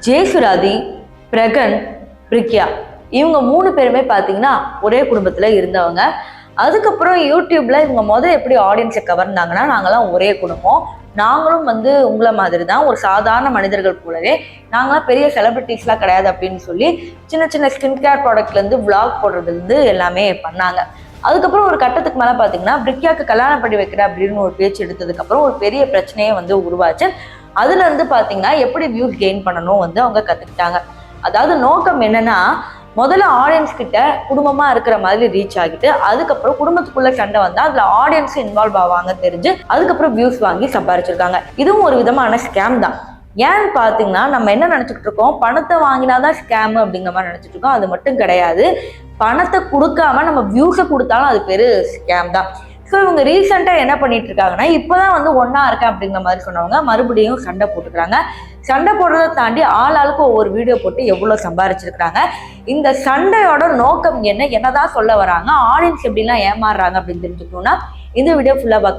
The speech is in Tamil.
ஜெயசுராதி, பிரகன், பிரிக்யா இவங்க 3 பேருமே பார்த்தீங்கன்னா ஒரே குடும்பத்தில் இருந்தவங்க. அதுக்கப்புறம் யூடியூப்ல இவங்க எப்படி ஆடியன்ஸை கவர்ந்தாங்கன்னா, நாங்களாம் ஒரே குடும்பம், நாங்களும் உங்களை மாதிரி தான் ஒரு சாதாரண மனிதர்கள் போலவே, நாங்களாம் பெரிய செலிபிரிட்டிஸ்லாம் கிடையாது அப்படின்னு சொல்லி சின்ன சின்ன ஸ்கின் கேர் ப்ராடக்ட்லேருந்து விளாக் போடுறதுலேருந்து எல்லாமே பண்ணாங்க. அதுக்கப்புறம் ஒரு கட்டத்துக்கு மேலே பார்த்தீங்கன்னா பிரிக்யாவுக்கு கல்யாணம் பண்ணி வைக்கிறேன் அப்படின்னு ஒரு பேச்சு எடுத்ததுக்கப்புறம் ஒரு பெரிய பிரச்சனையே உருவாச்சு. அதுலேருந்து பார்த்தீங்கன்னா எப்படி வியூஸ் கெயின் பண்ணணும் அவங்க கற்றுக்கிட்டாங்க. அதாவது நோக்கம் என்னன்னா, முதல்ல ஆடியன்ஸ் கிட்ட குடும்பமா இருக்கிற மாதிரி ரீச் ஆகிட்டு, அதுக்கப்புறம் குடும்பத்துக்குள்ள சண்டை வந்தா அதுல ஆடியன்ஸ் இன்வால்வ் ஆவாங்க தெரிஞ்சு, அதுக்கப்புறம் வியூஸ் வாங்கி சம்பாரிச்சிருக்காங்க. இதுவும் ஒரு விதமான ஸ்கேம் தான். ஏன்னு பாத்தீங்கன்னா, நம்ம என்ன நினைச்சிட்டு இருக்கோம், பணத்தை வாங்கினாதான் ஸ்கேம் அப்படிங்கிற மாதிரி நினைச்சிட்டு இருக்கோம். அது மட்டும் கிடையாது. பணத்தை கொடுக்காம நம்ம வியூஸை கொடுத்தாலும் அது பேரு ஸ்கேம் தான். ஸோ இவங்க ரீசெண்டாக என்ன பண்ணிட்டு இருக்காங்கன்னா, இப்போதான் ஒன்றா இருக்கேன் அப்படிங்கிற மாதிரி சொன்னவங்க மறுபடியும் சண்டை போட்டுக்கிறாங்க. சண்டை போடுறதை தாண்டி ஆளாளுக்கு ஒவ்வொரு வீடியோ போட்டு எவ்வளோ சம்பாரிச்சிருக்கிறாங்க. இந்த சண்டையோட நோக்கம் என்னதான் சொல்ல வராங்க, ஆடியன்ஸ் எப்படிலாம் ஏமாறுறாங்க அப்படின்னு தெரிஞ்சுக்கணும்னா இந்த வீடியோ ஃபுல்லாக பார்க்கணும்.